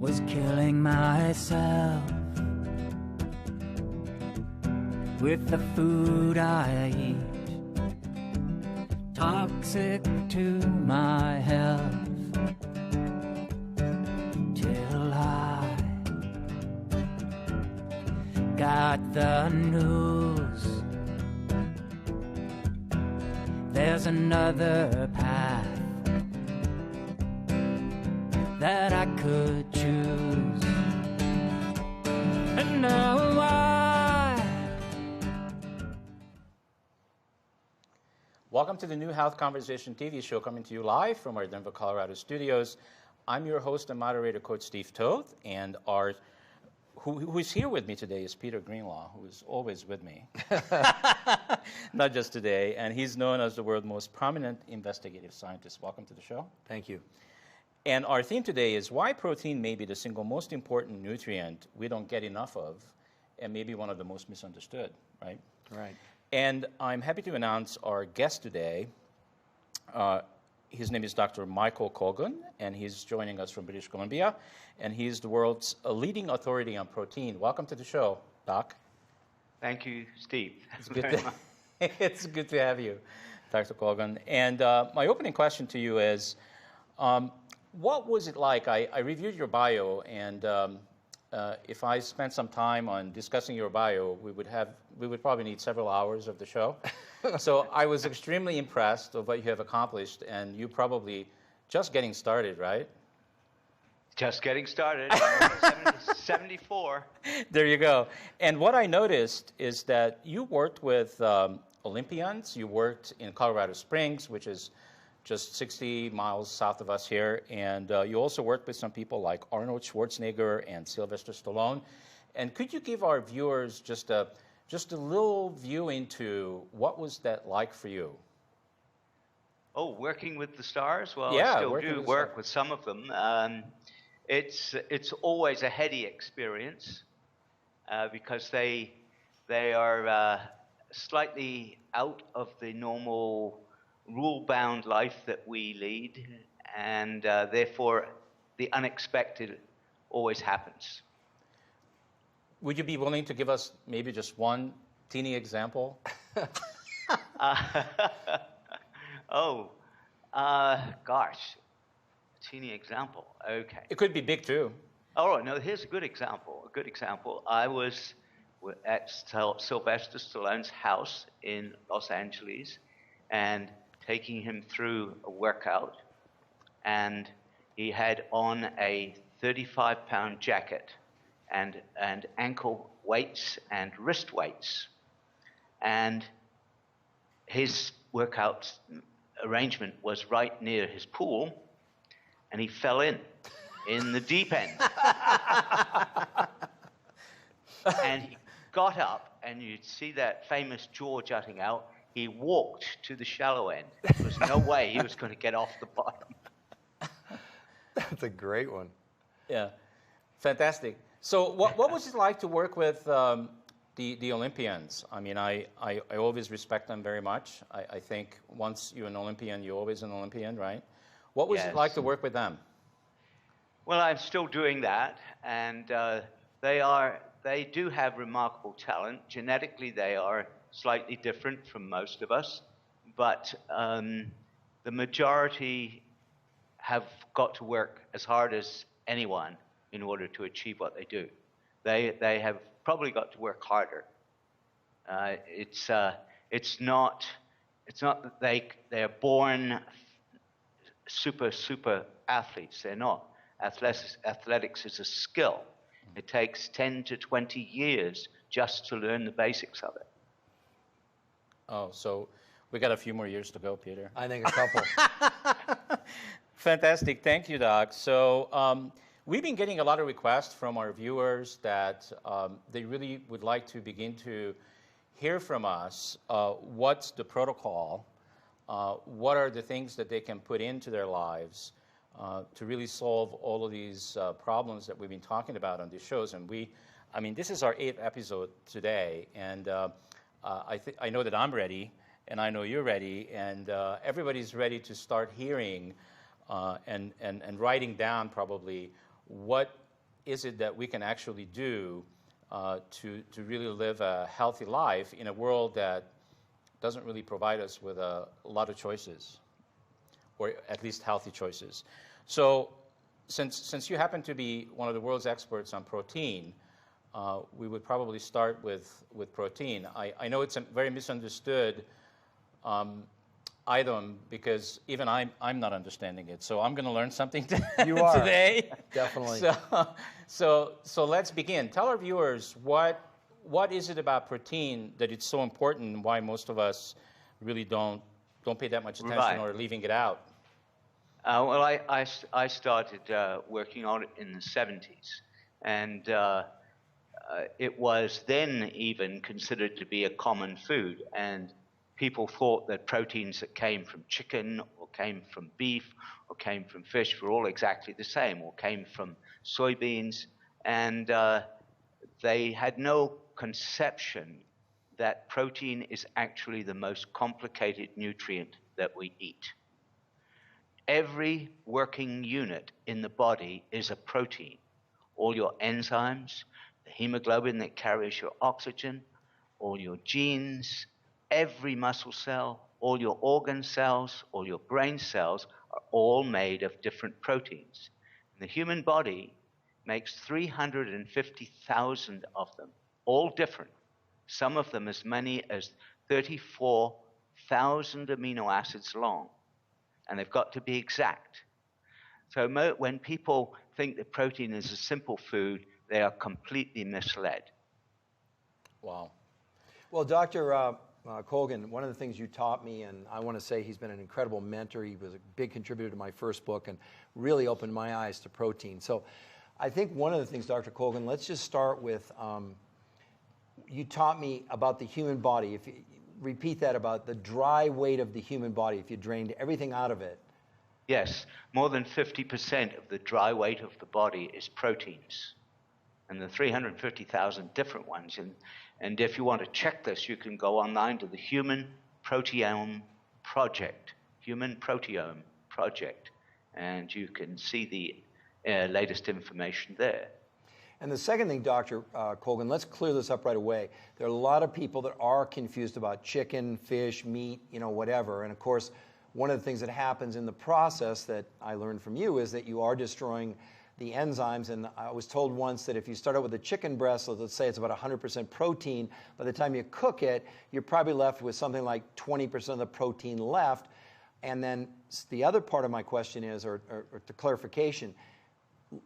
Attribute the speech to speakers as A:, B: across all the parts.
A: was killing myself with the food I eat, toxic to my health, till I got the news. There's another path that I could choose, and now
B: Welcome to the New Health Conversation TV show, coming to you live from our Denver, Colorado studios. I'm your host and moderator, Coach Steve Toth, and who is here with me today is Peter Greenlaw, who is always with me, not just today, and he's known as the world's most prominent investigative scientist. Welcome to the show.
C: Thank you.
B: And our theme today is why protein may be the single most important nutrient we don't get enough of, and maybe one of the most misunderstood, right?
C: Right.
B: And I'm happy to announce our guest today. His name is Dr. Michael Colgan, and he's joining us from British Columbia, and he's the world's leading authority on protein. Welcome to the show, Doc.
D: Thank you, Steve.
B: It's good to have you, Dr. Colgan. And my opening question to you is, what was it like? I reviewed your bio, and if I spent some time on discussing your bio, we would probably need several hours of the show. So I was extremely impressed of what you have accomplished, and you probably just getting started, right?
D: Just getting started. 74.
B: There you go. And what I noticed is that you worked with Olympians. You worked in Colorado Springs, which is just 60 miles south of us here, and you also worked with some people like Arnold Schwarzenegger and Sylvester Stallone. And could you give our viewers just a little view into what was that like for you?
D: Oh, working with the stars? Well,
B: yeah,
D: I still do work with some of them. It's always a heady experience because they are slightly out of the normal rule-bound life that we lead, and therefore the unexpected always happens.
B: Would you be willing to give us maybe just one teeny example?
D: Gosh, teeny example. Okay.
B: It could be big too.
D: Oh no, here's a good example. I was at Sylvester Stallone's house in Los Angeles, and taking him through a workout, and he had on a 35-pound jacket and ankle weights and wrist weights. And his workout arrangement was right near his pool, and he fell in the deep end. And he got up, and you'd see that famous jaw jutting out. He walked to the shallow end. There was no way he was going to get off the bottom.
C: That's a great one.
B: Yeah, fantastic. So what was it like to work with the Olympians? I mean, I always respect them very much. I think once you're an Olympian, you're always an Olympian, right? What was it like to work with them?
D: Well, I'm still doing that, and they do have remarkable talent. Genetically, they are slightly different from most of us, but the majority have got to work as hard as anyone in order to achieve what they do. They have probably got to work harder. It's not that they are born super athletes. They're not. Athletics is a skill. It takes 10 to 20 years just to learn the basics of it.
B: Oh, so we got a few more years to go, Peter.
C: I think a couple.
B: Fantastic. Thank you, Doc. So we've been getting a lot of requests from our viewers that they really would like to begin to hear from us what's the protocol, what are the things that they can put into their lives to really solve all of these problems that we've been talking about on these shows. And this is our 8th episode today, and I know that I'm ready, and I know you're ready, and everybody's ready to start hearing and writing down probably what is it that we can actually do to really live a healthy life in a world that doesn't really provide us with a lot of choices, or at least healthy choices. So since you happen to be one of the world's experts on protein, we would probably start with protein. I know it's a very misunderstood item because even I'm not understanding it. So I'm going to learn something
C: You are.
B: today.
C: Definitely.
B: So let's begin. Tell our viewers what is it about protein that it's so important, and why most of us really don't pay that much attention,
D: Right.
B: or are leaving it out.
D: Well, I started working on it in the 70s, and it was then even considered to be a common food, and people thought that proteins that came from chicken or came from beef or came from fish were all exactly the same, or came from soybeans, and they had no conception that protein is actually the most complicated nutrient that we eat. Every working unit in the body is a protein. All your enzymes, the hemoglobin that carries your oxygen, all your genes, every muscle cell, all your organ cells, all your brain cells are all made of different proteins. And the human body makes 350,000 of them, all different. Some of them as many as 34,000 amino acids long. And they've got to be exact. So when people think that protein is a simple food, they are completely misled.
B: Wow.
C: Well, Dr. Colgan, one of the things you taught me, and I want to say he's been an incredible mentor. He was a big contributor to my first book and really opened my eyes to protein. So I think one of the things, Dr. Colgan, let's just start with, you taught me about the human body. If you repeat that, about the dry weight of the human body, if you drained everything out of it.
D: Yes, more than 50% of the dry weight of the body is proteins, and the 350,000 different ones. And if you want to check this, you can go online to the Human Proteome Project, and you can see the latest information there.
C: And the second thing, Dr. Colgan, let's clear this up right away. There are a lot of people that are confused about chicken, fish, meat, whatever. And of course, one of the things that happens in the process that I learned from you is that you are destroying the enzymes. And I was told once that if you start out with a chicken breast, let's say it's about 100% protein, by the time you cook it, you're probably left with something like 20% of the protein left. And then the other part of my question is, or to clarification,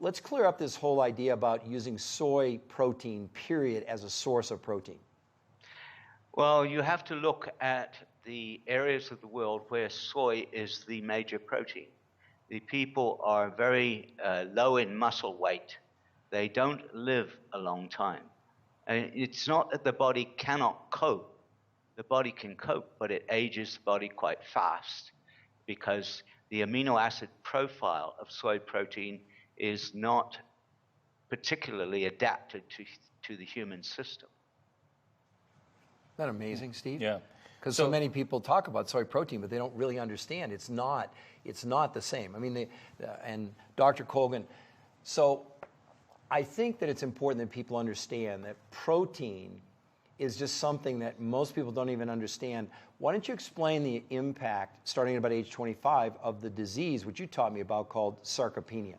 C: let's clear up this whole idea about using soy protein, period, as a source of protein.
D: Well, you have to look at the areas of the world where soy is the major protein. The people are very low in muscle weight. They don't live a long time. And it's not that the body cannot cope. The body can cope, but it ages the body quite fast because the amino acid profile of soy protein is not particularly adapted to the human system.
C: Isn't that amazing, Steve?
B: Yeah.
C: Because so many people talk about soy protein, but they don't really understand. It's not the same. I mean, and Dr. Colgan, so I think that it's important that people understand that protein is just something that most people don't even understand. Why don't you explain the impact, starting at about age 25, of the disease, which you taught me about, called sarcopenia?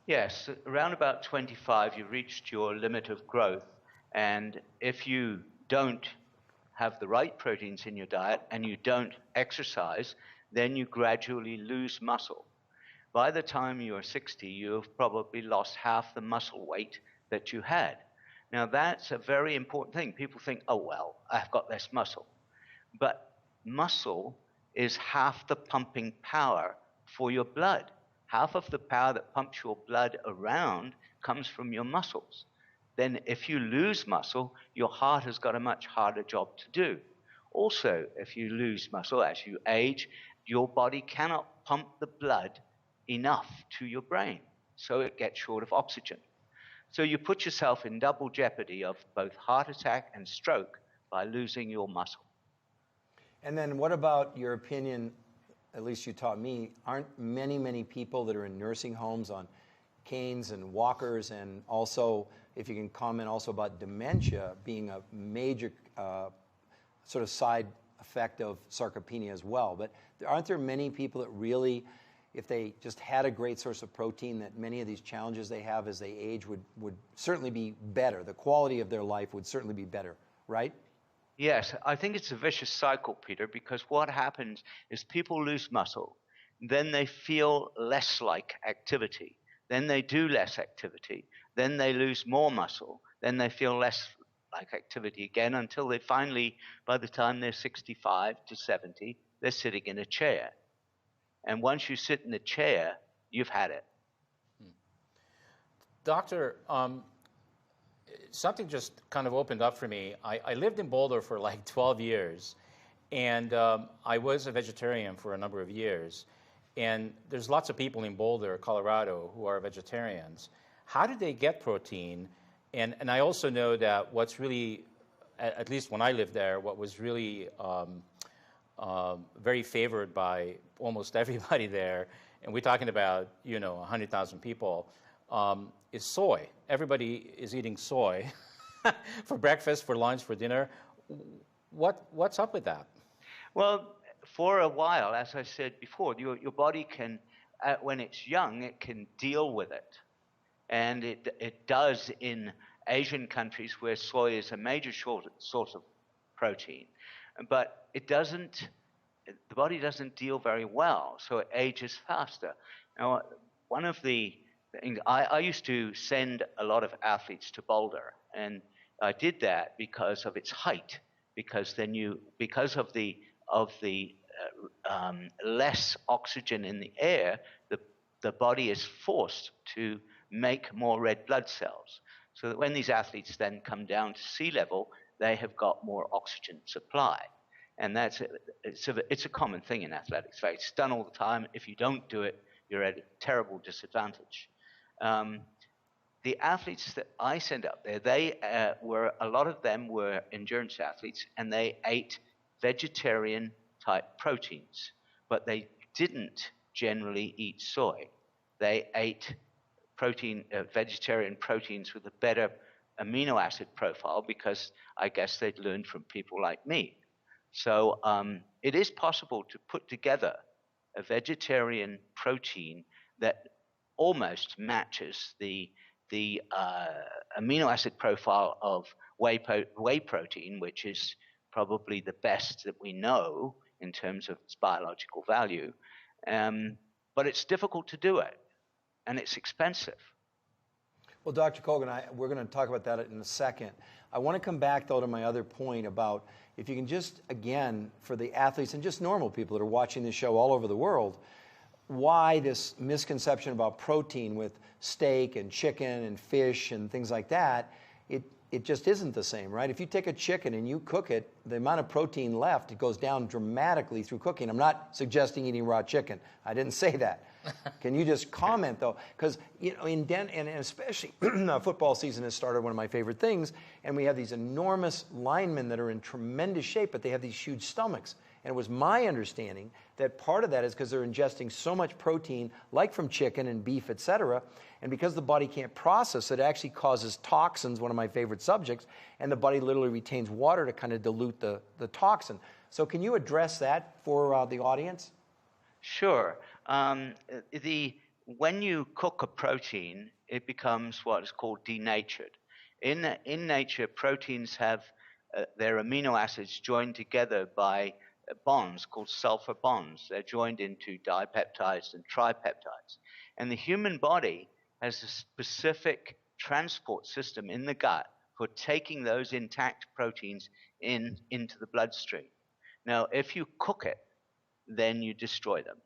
D: Yes, around about 25, you reached your limit of growth. And if you don't have the right proteins in your diet and you don't exercise, then you gradually lose muscle. By the time you're 60, you've probably lost half the muscle weight that you had. Now, that's a very important thing. People think, oh, well, I've got less muscle. But muscle is half the pumping power for your blood. Half of the power that pumps your blood around comes from your muscles. Then if you lose muscle, your heart has got a much harder job to do. Also, if you lose muscle as you age, your body cannot pump the blood enough to your brain, so it gets short of oxygen. So you put yourself in double jeopardy of both heart attack and stroke by losing your muscle.
C: And then what about your opinion, at least you taught me, aren't many people that are in nursing homes on canes and walkers, and also if you can comment also about dementia being a major sort of side effect of sarcopenia as well. But aren't there many people that really, if they just had a great source of protein, that many of these challenges they have as they age would certainly be better? The quality of their life would certainly be better, right?
D: Yes, I think it's a vicious cycle, Peter, because what happens is people lose muscle, then they feel less like activity, then they do less activity, then they lose more muscle, then they feel less like activity again until they finally, by the time they're 65 to 70, they're sitting in a chair. And once you sit in the chair, you've had it.
B: Doctor, something just kind of opened up for me. I lived in Boulder for like 12 years, and I was a vegetarian for a number of years. And there's lots of people in Boulder, Colorado, who are vegetarians. How do they get protein? And I also know that what's really, at least when I lived there, what was really very favored by almost everybody there, and we're talking about, 100,000 people, is soy. Everybody is eating soy for breakfast, for lunch, for dinner. What's up with that?
D: Well, for a while, as I said before, your body can, when it's young, it can deal with it. And it does in Asian countries where soy is a major source of protein. But it doesn't, the body doesn't deal very well, so it ages faster. Now, one of the things, I used to send a lot of athletes to Boulder, and I did that because of its height, because of the less oxygen in the air, the body is forced to make more red blood cells, so that when these athletes then come down to sea level, they have got more oxygen supply. And it's a common thing in athletics. In fact, it's done all the time. If you don't do it, you're at a terrible disadvantage. The athletes that I sent up there, a lot of them were endurance athletes, and they ate vegetarian type proteins, but they didn't generally eat soy. They ate vegetarian proteins with a better amino acid profile, because I guess they'd learned from people like me. So it is possible to put together a vegetarian protein that almost matches the amino acid profile of whey protein, which is probably the best that we know in terms of its biological value. But it's difficult to do it, and it's expensive.
C: Well, Dr. Colgan, we're going to talk about that in a second. I want to come back, though, to my other point about if you can just, again, for the athletes and just normal people that are watching this show all over the world, why this misconception about protein with steak and chicken and fish and things like that, it just isn't the same, right? If you take a chicken and you cook it, the amount of protein left, it goes down dramatically through cooking. I'm not suggesting eating raw chicken. I didn't say that. Can you just comment, though? Because, and especially football season has started, one of my favorite things, and we have these enormous linemen that are in tremendous shape, but they have these huge stomachs. And it was my understanding that part of that is because they're ingesting so much protein, like from chicken and beef, et cetera, and because the body can't process it, it actually causes toxins, one of my favorite subjects, and the body literally retains water to kind of dilute the toxin. So can you address that for the audience?
D: Sure. When you cook a protein, it becomes what is called denatured. In nature, proteins have their amino acids joined together by bonds called sulfur bonds. They're joined into dipeptides and tripeptides. And the human body has a specific transport system in the gut for taking those intact proteins into the bloodstream. Now, if you cook it, then you destroy them.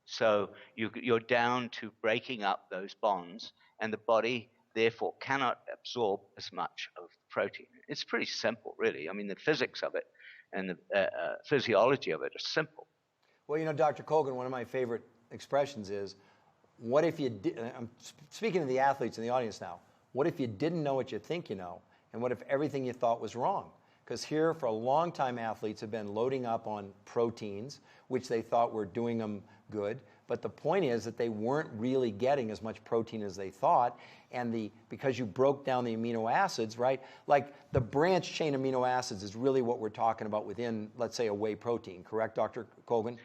D: So you're down to breaking up those bonds, and the body therefore cannot absorb as much of the protein. It's pretty simple, really. I mean, the physics of it and the physiology of it are simple.
C: Well, Dr. Colgan, one of my favorite expressions is, what if you did, I'm speaking to the athletes in the audience now, what if you didn't know what you think you know, and what if everything you thought was wrong? Because here, for a long time, athletes have been loading up on proteins, which they thought were doing them good, But the point is that they weren't really getting as much protein as they thought, and because you broke down the amino acids, right? Like the branch chain amino acids is really what we're talking about within, let's say, a whey protein, correct, Dr. Colgan?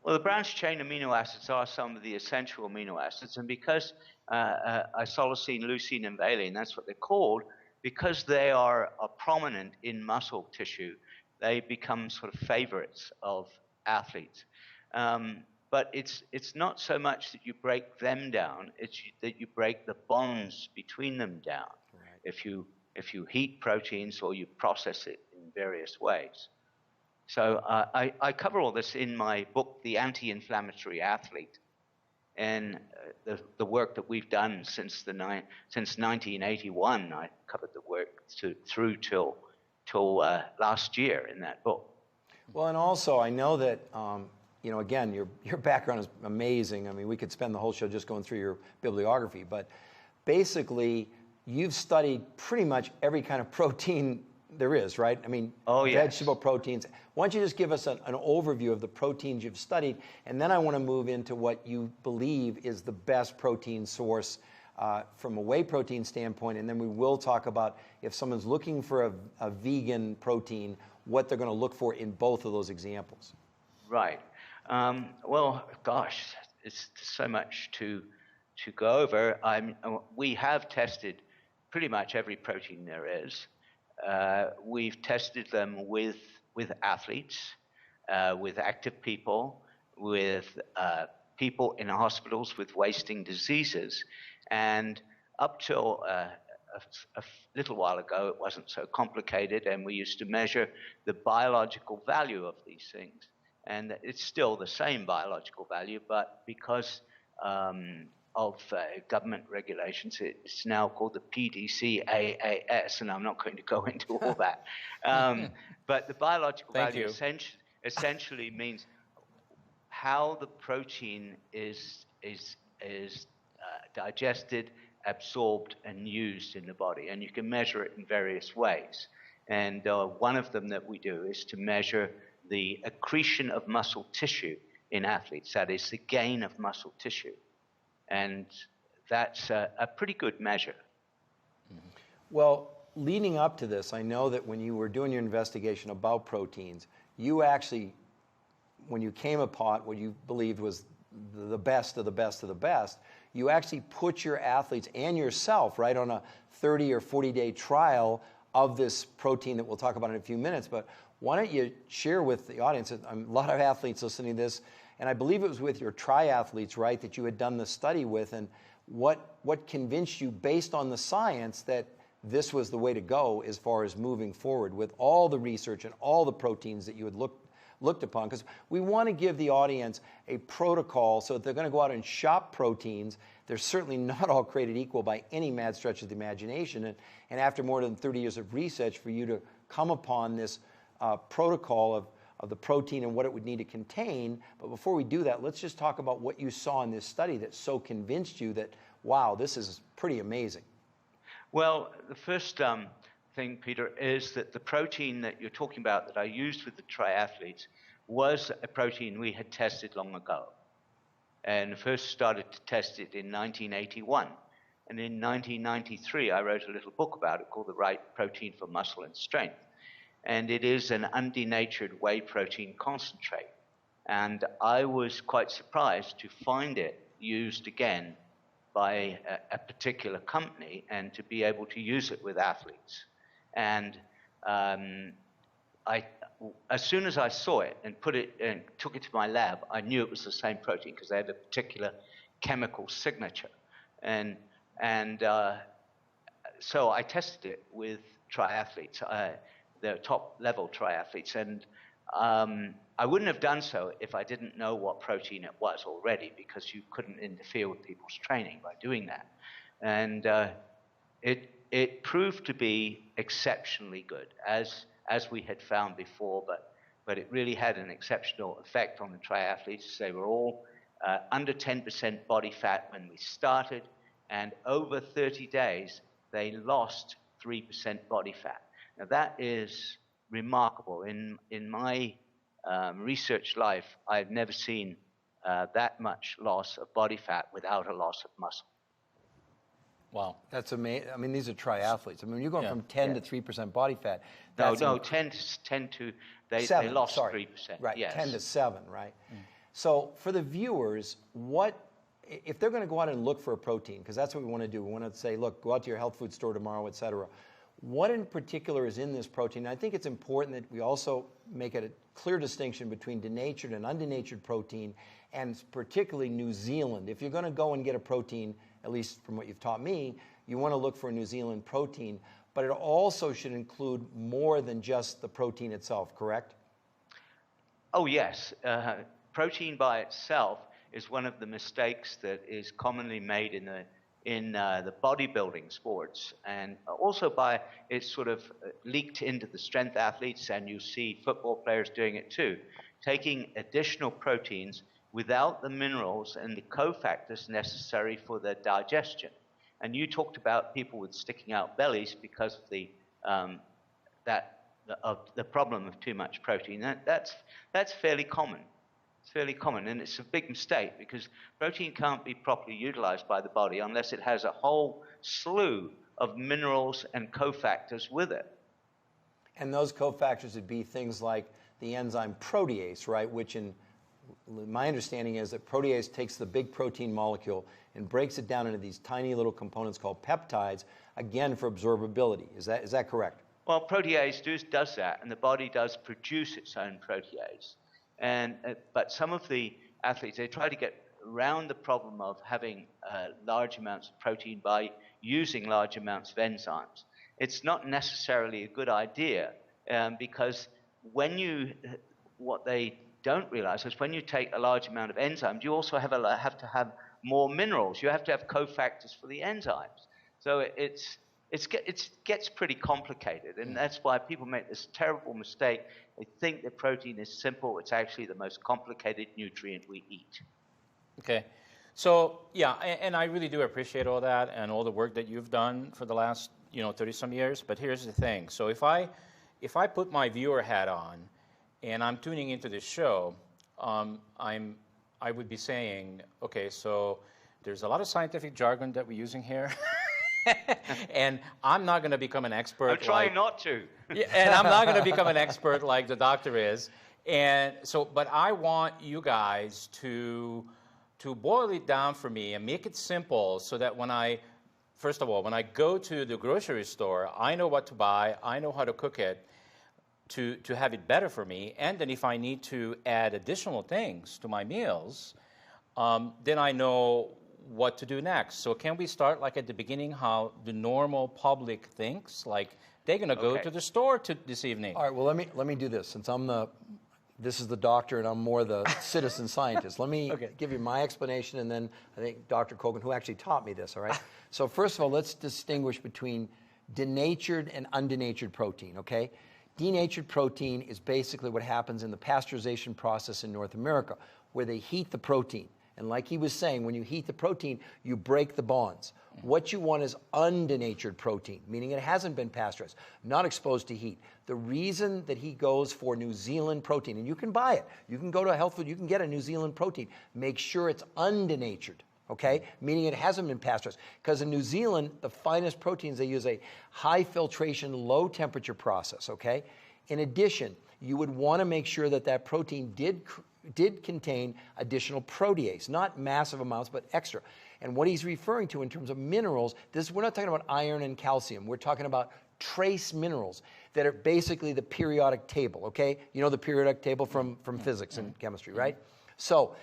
D: Well, the branched chain amino acids are some of the essential amino acids, and because isoleucine, leucine, and valine, that's what they're called, because they are prominent in muscle tissue, they become sort of favorites of athletes. But it's not so much that you break them down; it's that you break the bonds between them down. Right. If you heat proteins or you process it in various ways. So I cover all this in my book, The Anti-Inflammatory Athlete, and the work that we've done since 1981. I covered the work through till last year in that book.
C: Well, and also I know that again, your background is amazing. I mean, we could spend the whole show just going through your bibliography, but basically you've studied pretty much every kind of protein there is, right? I mean, vegetable proteins. Why don't you just give us an overview of the proteins you've studied, and then I want to move into what you believe is the best protein source from a whey protein standpoint, and then we will talk about if someone's looking for a vegan protein, what they're going to look for in both of those examples.
D: Right. Well, gosh, it's so much to go over. We have tested pretty much every protein there is. We've tested them with athletes, with active people, with people in hospitals with wasting diseases. And up till a little while ago, it wasn't so complicated, and we used to measure the biological value of these things. And it's still the same biological value, but because of government regulations, it's now called the PDCAAS, and I'm not going to go into all that. But the biological value essentially means how the protein is digested, absorbed, and used in the body. And you can measure it in various ways. And one of them that we do is to measure the accretion of muscle tissue in athletes, that is, the gain of muscle tissue. And that's a pretty good measure.
C: Well, leading up to this, I know that when you were doing your investigation about proteins, you actually, when you came upon what you believed was the best of the best of the best, you actually put your athletes and yourself, right, on a 30 or 40-day trial of this protein that we'll talk about in a few minutes. But why don't you share with the audience, a lot of athletes listening to this, and I believe it was with your triathletes, right, that you had done the study with, and what convinced you based on the science that this was the way to go as far as moving forward with all the research and all the proteins that you had looked upon? Because we want to give the audience a protocol so that they're going to go out and shop proteins. They're certainly not all created equal by any mad stretch of the imagination. And after more than 30 years of research, for you to come upon this protocol of the protein and what it would need to contain. But before we do that, let's just talk about what you saw in this study that so convinced you that, wow, this is pretty amazing.
D: Well, the first thing, Peter, is that the protein that you're talking about that I used with the triathletes was a protein we had tested long ago. And first started to test it in 1981. And in 1993, I wrote a little book about it called The Right Protein for Muscle and Strength. And it is an undenatured whey protein concentrate. And I was quite surprised to find it used again by a particular company and to be able to use it with athletes. And as soon as I saw it and put it and took it to my lab, I knew it was the same protein because they had a particular chemical signature. And so I tested it with triathletes. The top-level triathletes, and I wouldn't have done so if I didn't know what protein it was already, because you couldn't interfere with people's training by doing that. And it proved to be exceptionally good, as we had found before, but it really had an exceptional effect on the triathletes. They were all under 10% body fat when we started, and over 30 days, they lost 3% body fat. Now, that is remarkable. In my research life, I've never seen that much loss of body fat without a loss of muscle.
B: Wow.
C: That's amazing. I mean, these are triathletes. I mean, you're going
B: Yeah.
C: from 10 to 3% body fat.
D: No,
C: That's
D: 10 to they
C: 7,
D: lost
C: sorry.
D: 3%.
C: Right,
D: yes.
C: 10 to 7, right? So for the viewers, if they're going to go out and look for a protein, because that's what we want to do. We want to say, look, go out to your health food store tomorrow, et cetera. What in particular is in this protein? And I think it's important that we also make a clear distinction between denatured and undenatured protein, and particularly New Zealand. If you're going to go and get a protein, at least from what you've taught me, you want to look for a New Zealand protein, but it also should include more than just the protein itself, correct?
D: Oh, yes. Protein by itself is one of the mistakes that is commonly made in the bodybuilding sports, and also by it's sort of leaked into the strength athletes, and you see football players doing it too, taking additional proteins without the minerals and the cofactors necessary for their digestion. And you talked about people with sticking out bellies because of the problem of too much protein. That's fairly common. It's fairly common, and it's a big mistake because protein can't be properly utilized by the body unless it has a whole slew of minerals and cofactors with it.
C: And those cofactors would be things like the enzyme protease, right? Which my understanding is that protease takes the big protein molecule and breaks it down into these tiny little components called peptides, again for absorbability. Is that correct?
D: Well, protease does that, and the body does produce its own protease. But some of the athletes, they try to get around the problem of having large amounts of protein by using large amounts of enzymes. It's not necessarily a good idea because what they don't realize is when you take a large amount of enzymes, you also have to have more minerals. You have to have cofactors for the enzymes. So it gets pretty complicated, and that's why people make this terrible mistake. They think that protein is simple. It's actually the most complicated nutrient we eat.
B: Okay. So, yeah, and I really do appreciate all that and all the work that you've done for the last, 30-some years. But here's the thing. So if I put my viewer hat on and I'm tuning into this show, I would be saying, okay, so there's a lot of scientific jargon that we're using here. And I'm not going to become an expert.
D: I'm trying not to.
B: Yeah, and I'm not going to become an expert like the doctor is. And so, but I want you guys to boil it down for me and make it simple so that first of all, when I go to the grocery store, I know what to buy, I know how to cook it to have it better for me. And then if I need to add additional things to my meals, then I know what to do next. So can we start like at the beginning how the normal public thinks? Like they're going to go to the store this evening.
C: All right, well, let me do this. Since this is the doctor and I'm more the citizen scientist. Let me give you my explanation, and then I think Dr. Colgan, who actually taught me this, all right? So first of all, let's distinguish between denatured and undenatured protein, okay? Denatured protein is basically what happens in the pasteurization process in North America, where they heat the protein. And like he was saying, when you heat the protein, you break the bonds. What you want is undenatured protein, meaning it hasn't been pasteurized, not exposed to heat. The reason that he goes for New Zealand protein, and you can buy it. You can go to a health food, you can get a New Zealand protein. Make sure it's undenatured, okay? Meaning it hasn't been pasteurized. Because in New Zealand, the finest proteins, they use a high filtration, low temperature process, okay? In addition, you would want to make sure that protein did contain additional protease, not massive amounts, but extra. And what he's referring to in terms of minerals, we're not talking about iron and calcium. We're talking about trace minerals that are basically the periodic table, okay? You know the periodic table from physics and chemistry, right? So,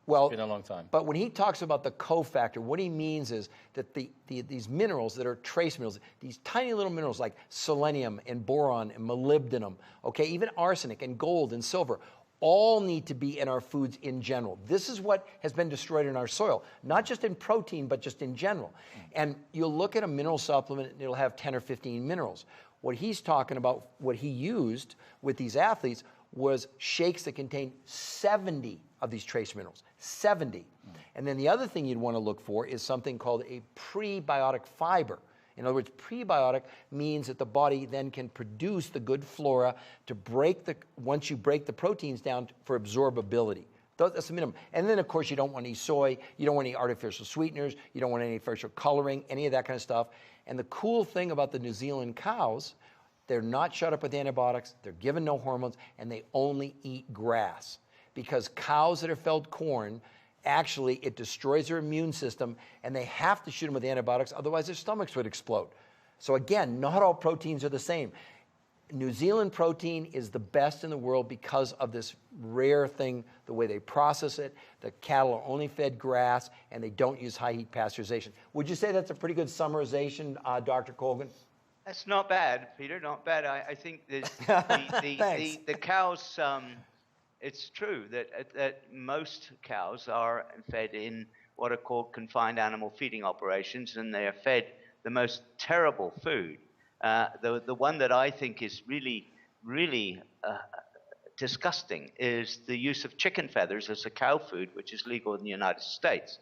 C: well,
B: it's been a long time.
C: But when he talks about the cofactor, what he means is that these minerals that are trace minerals, these tiny little minerals like selenium and boron and molybdenum, okay, even arsenic and gold and silver, all need to be in our foods in general. This is what has been destroyed in our soil, not just in protein, but just in general. And you'll look at a mineral supplement, and it'll have 10 or 15 minerals. What he's talking about, what he used with these athletes, was shakes that contain 70 of these trace minerals, 70. And then the other thing you'd want to look for is something called a prebiotic fiber. In other words, prebiotic means that the body then can produce the good flora to once you break the proteins down for absorbability. That's the minimum. And then, of course, you don't want any soy. You don't want any artificial sweeteners. You don't want any artificial coloring, any of that kind of stuff. And the cool thing about the New Zealand cows, they're not shut up with antibiotics. They're given no hormones, and they only eat grass. Because cows that are fed corn, actually, it destroys their immune system, and they have to shoot them with antibiotics. Otherwise, their stomachs would explode. So again, not all proteins are the same. New Zealand protein is the best in the world because of this rare thing, the way they process it. The cattle are only fed grass, and they don't use high heat pasteurization. Would you say that's a pretty good summarization, Dr. Colgan?
D: That's not bad, Peter, not bad. I think the cows, it's true that most cows are fed in what are called confined animal feeding operations, and they are fed the most terrible food. The one that I think is really, really disgusting is the use of chicken feathers as a cow food, which is legal in the United States.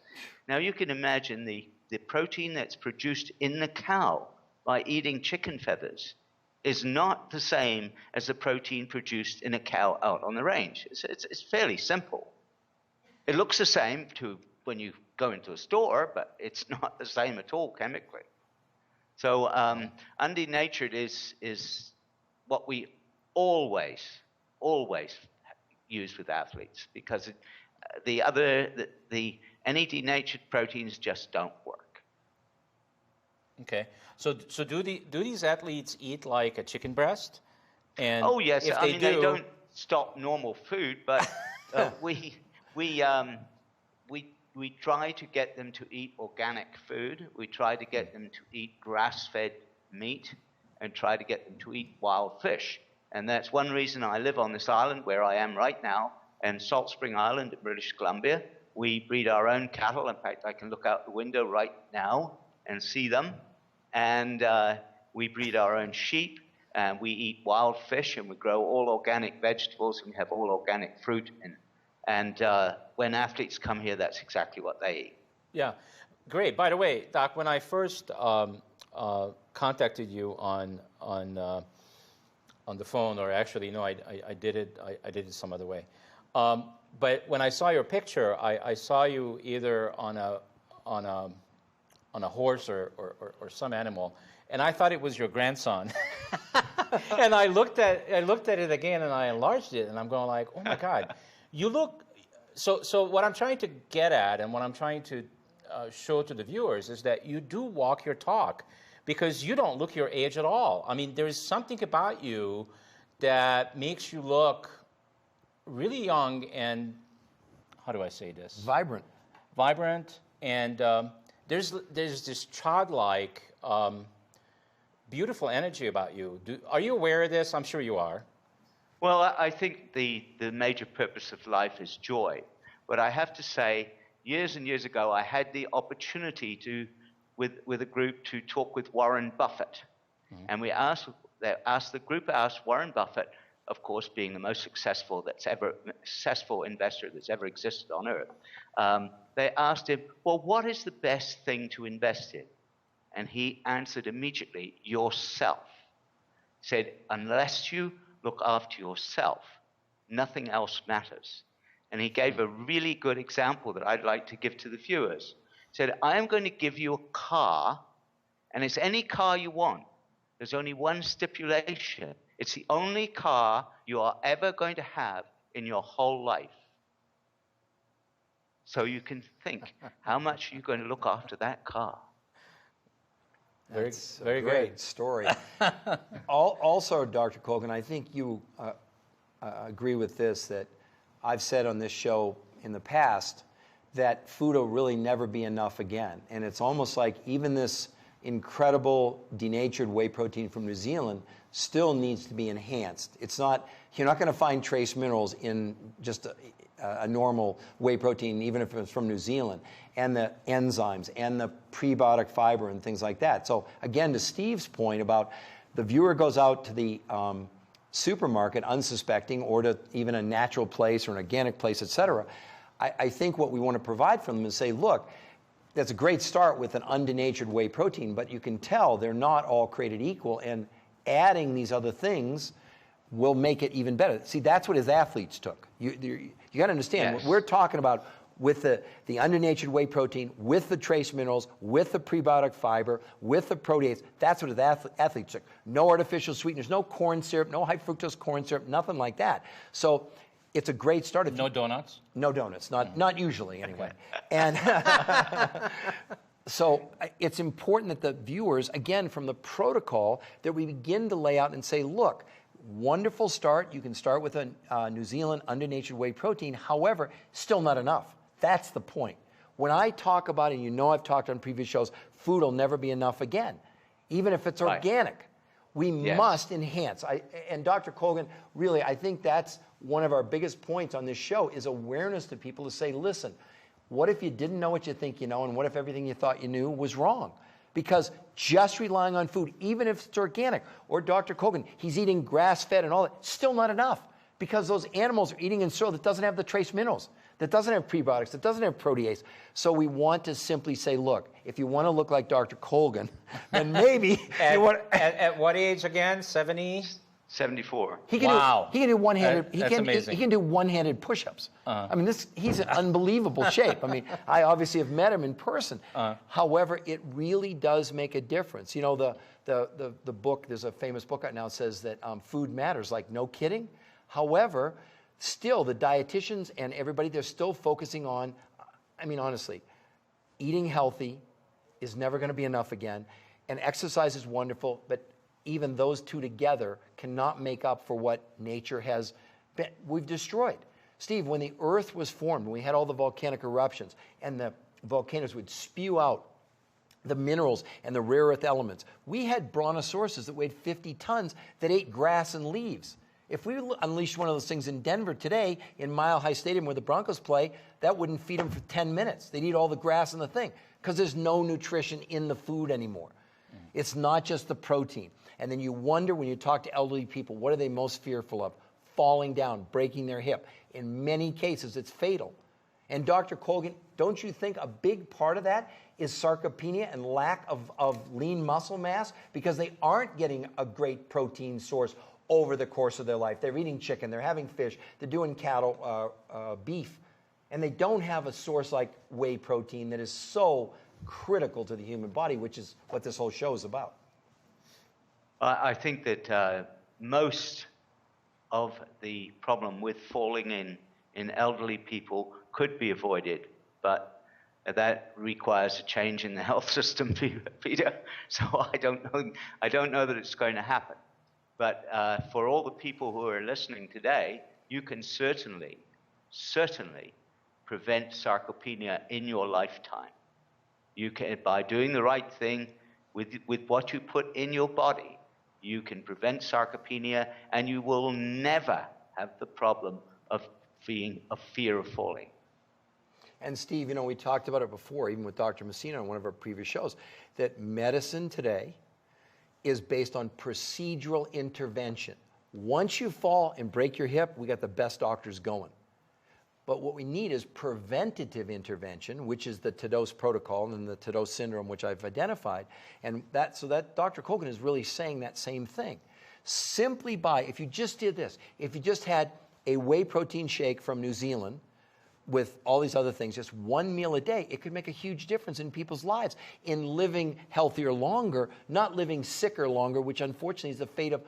D: Now, you can imagine the protein that's produced in the cow by eating chicken feathers is not the same as the protein produced in a cow out on the range. It's fairly simple. It looks the same to when you go into a store, but it's not the same at all chemically. So undenatured is what we always use with athletes, because any denatured proteins just don't work.
B: Okay. So do these athletes eat like a chicken breast? And
D: oh yes,
B: if
D: they don't stop normal food, but we try to get them to eat organic food. We try to get them to eat grass-fed meat, and try to get them to eat wild fish. And that's one reason I live on this island where I am right now, in Salt Spring Island in British Columbia. We breed our own cattle. In fact, I can look out the window right now and see them. And we breed our own sheep, and we eat wild fish, and we grow all organic vegetables, and we have all organic fruit. And when athletes come here, that's exactly what they eat.
B: Yeah, great. By the way, Doc, when I first contacted you on the phone, or actually, no, I did it some other way. But when I saw your picture, I saw you either on a horse or some animal, and I thought it was your grandson. And I looked at it again, and I enlarged it, and I'm going like, oh my God. You look, so what I'm trying to get at, and what I'm trying to show to the viewers, is that you do walk your talk, because you don't look your age at all. I mean, there is something about you that makes you look really young and, how do I say this?
C: Vibrant.
B: Vibrant, and there's this childlike, beautiful energy about you. Are you aware of this? I'm sure you are.
D: Well, I think the major purpose of life is joy. But I have to say, years and years ago, I had the opportunity to, with a group, to talk with Warren Buffett. Mm-hmm. And the group asked Warren Buffett, of course, being the most successful investor that's ever existed on Earth. They asked him, well, what is the best thing to invest in? And he answered immediately, yourself. He said, unless you look after yourself, nothing else matters. And he gave a really good example that I'd like to give to the viewers. He said, I am going to give you a car, and it's any car you want. There's only one stipulation. It's the only car you are ever going to have in your whole life. So you can think how much you're going to look after that car.
C: That's
B: very
C: a great story. Also, Dr. Colgan, I think you agree with this, that I've said on this show in the past that food will really never be enough again. And it's almost like even this incredible denatured whey protein from New Zealand still needs to be enhanced. It's not, you're not going to find trace minerals in just a normal whey protein, even if it's from New Zealand, and the enzymes and the prebiotic fiber and things like that. So again, to Steve's point about the viewer goes out to the supermarket unsuspecting, or to even a natural place or an organic place, et cetera, I think what we want to provide for them is say, look, that's a great start with an undenatured whey protein, but you can tell they're not all created equal, and adding these other things will make it even better. See, that's what his athletes took. You got to understand,
D: Yes.
C: what we're talking about with the undernatured whey protein, with the trace minerals, with the prebiotic fiber, with the protease, that's what his athletes took. No artificial sweeteners, no corn syrup, no high fructose corn syrup, nothing like that. So it's a great start.
B: No donuts?
C: No donuts, not usually anyway. And so it's important that the viewers, again, from the protocol, that we begin to lay out and say, look, wonderful start. You can start with a New Zealand undernatured whey protein. However, still not enough. That's the point. When I talk about it, and you know I've talked on previous shows, food will never be enough again, even if it's organic. We must enhance. And Dr. Colgan, really, I think that's one of our biggest points on this show is awareness to people to say, listen, what if you didn't know what you think you know, and what if everything you thought you knew was wrong? Because just relying on food, even if it's organic, or Dr. Colgan, he's eating grass-fed and all that, still not enough. Because those animals are eating in soil that doesn't have the trace minerals, that doesn't have prebiotics, that doesn't have protease. So we want to simply say, look, if you want to look like Dr. Colgan, then maybe
B: at,
C: you want...
B: at what age again? 70?
D: 74.
C: He can do one-handed.
B: That's amazing.
C: He can do one-handed push-ups. I mean, he's in unbelievable shape. I mean, I obviously have met him in person. However, it really does make a difference. You know, the book. There's a famous book out now that says that food matters. Like, no kidding. However, still the dietitians and everybody, they're still focusing on. I mean, honestly, eating healthy is never going to be enough again, and exercise is wonderful, but even those two together cannot make up for what nature has we've destroyed. Steve, when the earth was formed, when we had all the volcanic eruptions and the volcanoes would spew out the minerals and the rare earth elements, we had brontosauruses that weighed 50 tons that ate grass and leaves. If we unleashed one of those things in Denver today, in Mile High Stadium where the Broncos play, that wouldn't feed them for 10 minutes. They'd eat all the grass and the thing because there's no nutrition in the food anymore. It's not just the protein. And then you wonder when you talk to elderly people, what are they most fearful of? Falling down, breaking their hip. In many cases, it's fatal. And Dr. Colgan, don't you think a big part of that is sarcopenia and lack of lean muscle mass? Because they aren't getting a great protein source over the course of their life. They're eating chicken, they're having fish, they're doing cattle, beef. And they don't have a source like whey protein that is so critical to the human body, which is what this whole show is about.
D: I think that most of the problem with falling in elderly people could be avoided, but that requires a change in the health system, Peter. So I don't know that it's going to happen. But for all the people who are listening today, you can certainly prevent sarcopenia in your lifetime. You can, by doing the right thing with what you put in your body, you can prevent sarcopenia, and you will never have the problem of being a fear of falling.
C: And Steve, you know, we talked about it before, even with Dr. Messina on one of our previous shows, that medicine today is based on procedural intervention. Once you fall and break your hip, we got the best doctors going. But what we need is preventative intervention, which is the TDOS protocol and the TDOS syndrome, which I've identified. And so that Dr. Colgan is really saying that same thing. Simply by, if you just did this, if you just had a whey protein shake from New Zealand with all these other things, just one meal a day, it could make a huge difference in people's lives in living healthier longer, not living sicker longer, which unfortunately is the fate of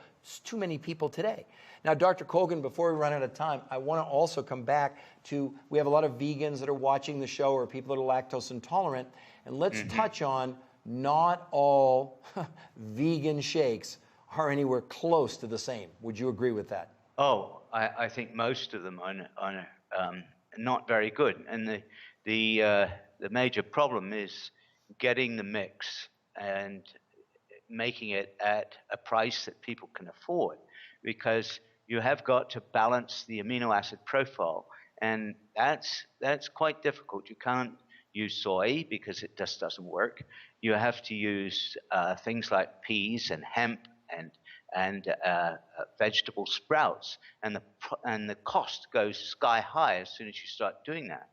C: too many people today. Now, Dr. Colgan, before we run out of time, I want to also come back to, we have a lot of vegans that are watching the show or people that are lactose intolerant, and let's touch on not all vegan shakes are anywhere close to the same. Would you agree with that?
D: Oh, I think most of them are not very good. And the major problem is getting the mix and making it at a price that people can afford, because you have got to balance the amino acid profile, and that's quite difficult. You can't use soy because it just doesn't work. You have to use things like peas and hemp and vegetable sprouts, and the cost goes sky high as soon as you start doing that.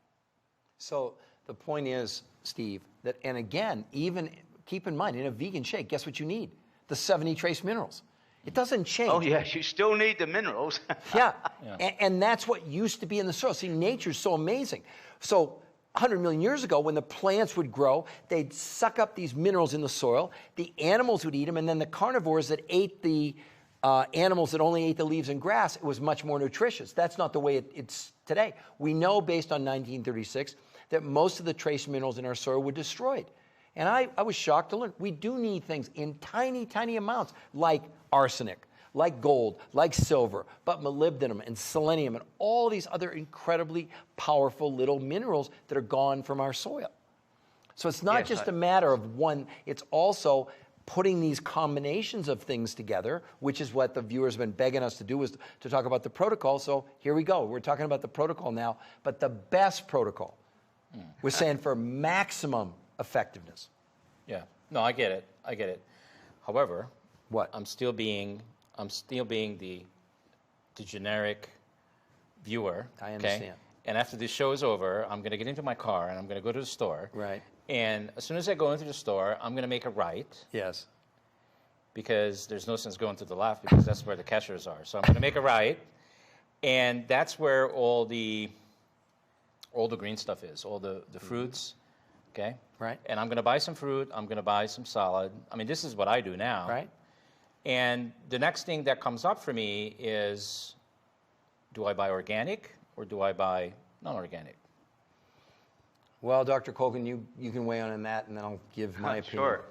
C: So the point is, Steve, that, and again, even keep in mind, in a vegan shake, guess what you need? The 70 trace minerals. It doesn't change.
D: Oh, yes, you still need the minerals.
C: Yeah, and that's what used to be in the soil. See, nature's so amazing. So 100 million years ago, when the plants would grow, they'd suck up these minerals in the soil. The animals would eat them, and then the carnivores that ate the animals that only ate the leaves and grass, it was much more nutritious. That's not the way it's today. We know, based on 1936, that most of the trace minerals in our soil were destroyed. And I was shocked to learn we do need things in tiny, tiny amounts, like arsenic, like gold, like silver, but molybdenum and selenium and all these other incredibly powerful little minerals that are gone from our soil. So it's not just a matter of one, it's also putting these combinations of things together, which is what the viewers have been begging us to do, is to talk about the protocol. So here we go. We're talking about the protocol now, but the best protocol. We're saying for maximum effectiveness.
B: Yeah. No, I get it. I get it. However,
C: What?
B: I'm still being the generic viewer.
C: I understand.
B: Okay? And after this show is over, I'm going to get into my car and I'm going to go to the store.
C: Right.
B: And as soon as I go into the store, I'm going to make a right,
C: Yes.
B: because there's no sense going to the left, because that's where the cashiers are. So I'm going to make a right, and that's where all the green stuff is, all the fruits, okay?
C: Right.
B: And I'm going to buy some fruit. I'm going to buy some salad. I mean, this is what I do now.
C: Right.
B: And the next thing that comes up for me is, do I buy organic or do I buy non-organic?
C: Well, Dr. Colgan, you can weigh in on that, and then I'll give my opinion.
D: Sure.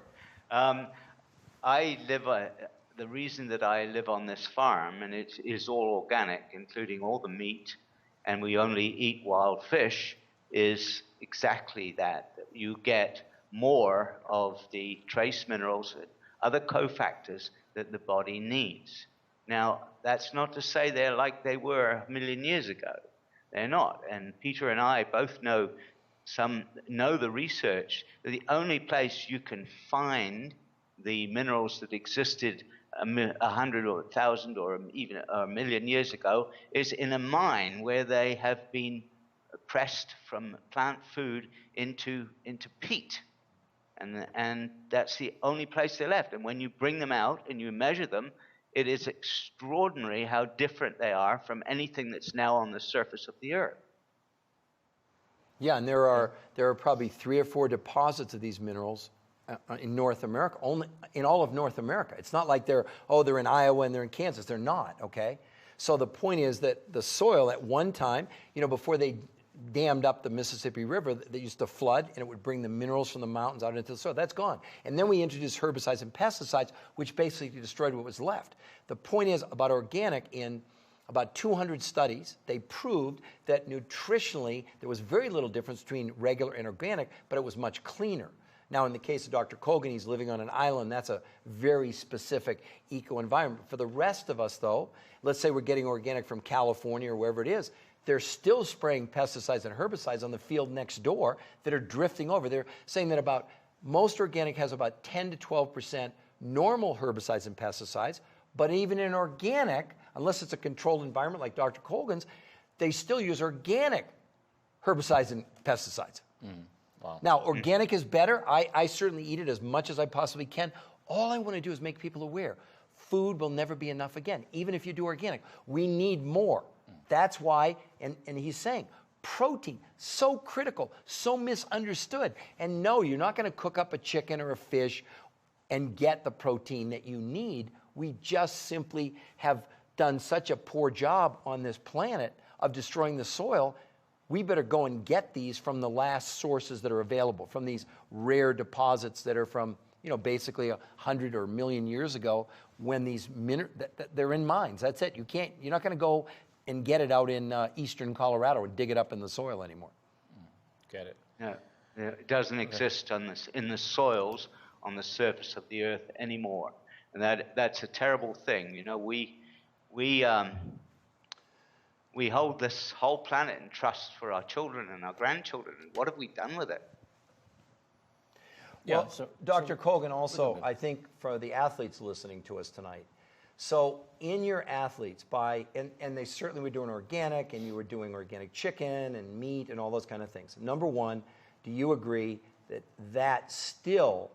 D: The reason that I live on this farm, and it is all organic, including all the meat, and we only eat wild fish, is exactly that. You get more of the trace minerals, other cofactors that the body needs. Now, that's not to say they're like they were 1 million years ago. They're not. And Peter and I both know the research that the only place you can find the minerals that existed 100 or 1,000 or even a million years ago is in a mine where they have been pressed from plant food into peat. And that's the only place they're left. And when you bring them out and you measure them, it is extraordinary how different they are from anything that's now on the surface of the earth.
C: Yeah, and there are probably 3 or 4 deposits of these minerals in North America, only in all of North America. It's not like they're in Iowa and they're in Kansas. They're not, okay? So the point is that the soil at one time, before they dammed up the Mississippi River, they used to flood, and it would bring the minerals from the mountains out into the soil. That's gone. And then we introduced herbicides and pesticides, which basically destroyed what was left. The point is about organic, in about 200 studies, they proved that nutritionally there was very little difference between regular and organic, but it was much cleaner. Now, in the case of Dr. Colgan, he's living on an island. That's a very specific eco-environment. For the rest of us, though, let's say we're getting organic from California or wherever it is, they're still spraying pesticides and herbicides on the field next door that are drifting over. They're saying that most organic has about 10 to 12% normal herbicides and pesticides, but even in organic, unless it's a controlled environment like Dr. Colgan's, they still use organic herbicides and pesticides.
B: Wow.
C: Now, organic is better. I certainly eat it as much as I possibly can. All I want to do is make people aware. Food will never be enough again, even if you do organic. We need more. That's why, and he's saying, protein, so critical, so misunderstood. And no, you're not going to cook up a chicken or a fish and get the protein that you need. We just simply have done such a poor job on this planet of destroying the soil. We better go and get these from the last sources that are available, from these rare deposits that are from, basically 100 or 1 million years ago, when these they're in mines. That's it. You're not going to go and get it out in eastern Colorado and dig it up in the soil anymore.
B: Get it.
D: Yeah, it doesn't exist in the soils on the surface of the earth anymore, and that's a terrible thing. We hold this whole planet in trust for our children and our grandchildren. And what have we done with it?
C: Yeah,
B: Well,
C: so Dr. Colgan, also, I think for the athletes listening to us tonight, so in your athletes, and they certainly were doing organic, and you were doing organic chicken and meat and all those kind of things. Number one, do you agree that still,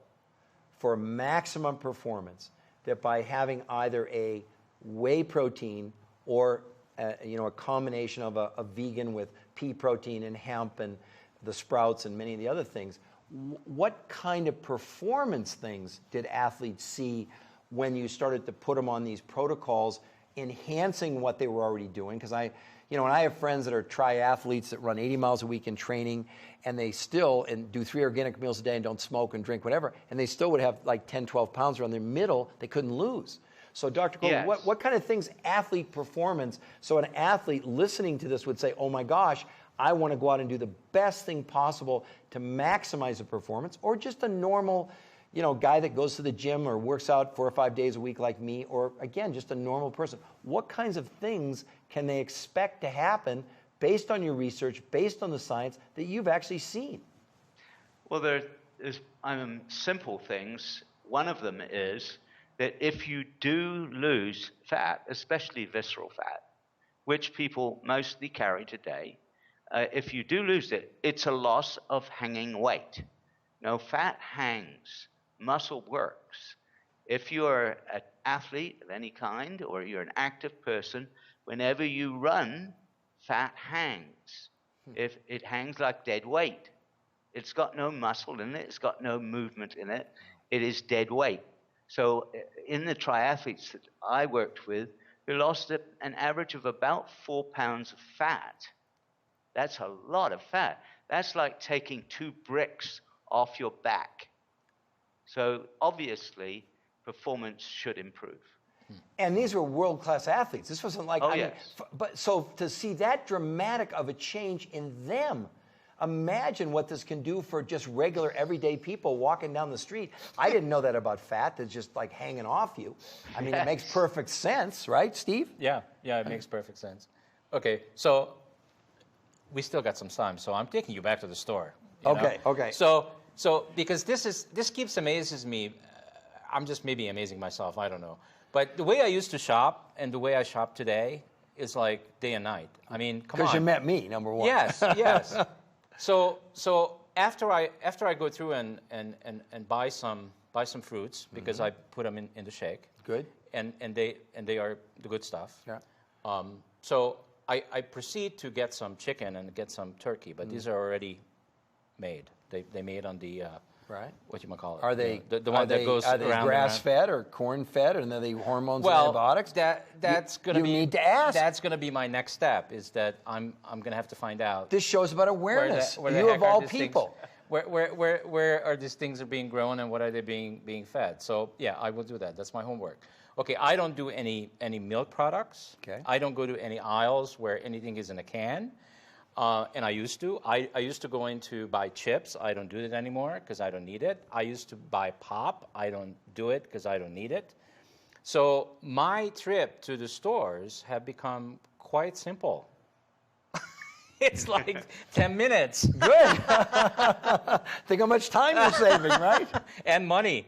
C: for maximum performance, that by having either a whey protein or a combination of a vegan with pea protein and hemp and the sprouts and many of the other things, what kind of performance things did athletes see when you started to put them on these protocols, enhancing what they were already doing? Because I have friends that are triathletes that run 80 miles a week in training, and they still do 3 organic meals a day and don't smoke and drink whatever, and they still would have like 10, 12 pounds around their middle they couldn't lose. So Dr. Colgan,
D: Yes.
C: what kind of things, athlete performance, so an athlete listening to this would say, oh my gosh, I want to go out and do the best thing possible to maximize the performance, or just a normal guy that goes to the gym or works out 4 or 5 days a week like me, or again, just a normal person. What kinds of things can they expect to happen based on your research, based on the science that you've actually seen?
D: Well, there's simple things. One of them is that if you do lose fat, especially visceral fat, which people mostly carry today, if you do lose it, it's a loss of hanging weight. No, fat hangs, muscle works. If you're an athlete of any kind, or you're an active person, whenever you run, fat hangs. If it hangs like dead weight, it's got no muscle in it, it's got no movement in it, it is dead weight. So in the triathletes that I worked with, who lost an average of about 4 pounds of fat. That's a lot of fat. That's like taking 2 bricks off your back. So obviously, performance should improve.
C: And these were world-class athletes. This wasn't like,
D: yes.
C: But so to see that dramatic of a change in them, imagine what this can do for just regular, everyday people walking down the street. I didn't know that about fat that's just like hanging off you. I mean, It makes perfect sense, right, Steve?
B: Yeah, it makes perfect sense. Okay, so we still got some time, so I'm taking you back to the store.
C: Okay.
B: So because this keeps amazes me. I'm just maybe amazing myself, I don't know. But the way I used to shop and the way I shop today is like day and night. I mean, come on.
C: Because you met me, number one.
B: Yes. So after I go through and buy some fruits, because I put them in the shake.
C: Good.
B: And they are the good stuff.
C: Yeah.
B: So I proceed to get some chicken and get some turkey, but these are already made. They made on the
C: right.
B: What you might call it?
C: Are they
B: the one that goes around?
C: Are they grass fed or corn fed, and are they hormones and antibiotics?
B: That's going to be.
C: You need to ask.
B: That's going to be my next step. Is that I'm going to have to find out.
C: This show's about awareness.
B: Where
C: you of all people.
B: Where are these things are being grown and what are they being fed? So yeah, I will do that. That's my homework. Okay, I don't do any milk products.
C: Okay.
B: I don't go to any aisles where anything is in a can. And I used to. I used to go in to buy chips. I don't do that anymore because I don't need it. I used to buy pop. I don't do it because I don't need it. So my trip to the stores have become quite simple. It's like 10 minutes.
C: Good. Think how much time you're saving, right?
B: And money.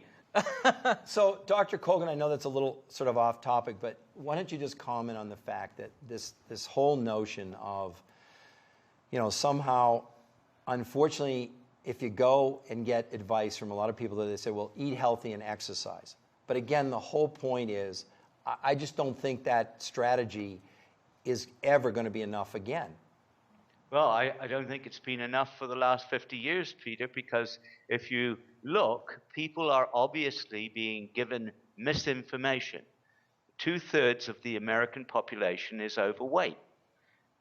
C: So, Dr. Colgan, I know that's a little sort of off topic, but why don't you just comment on the fact that this whole notion of, somehow, unfortunately, if you go and get advice from a lot of people, they say, well, eat healthy and exercise. But again, the whole point is, I just don't think that strategy is ever going to be enough again.
D: Well, I don't think it's been enough for the last 50 years, Peter, because if you look, people are obviously being given misinformation. 2/3 of the American population is overweight.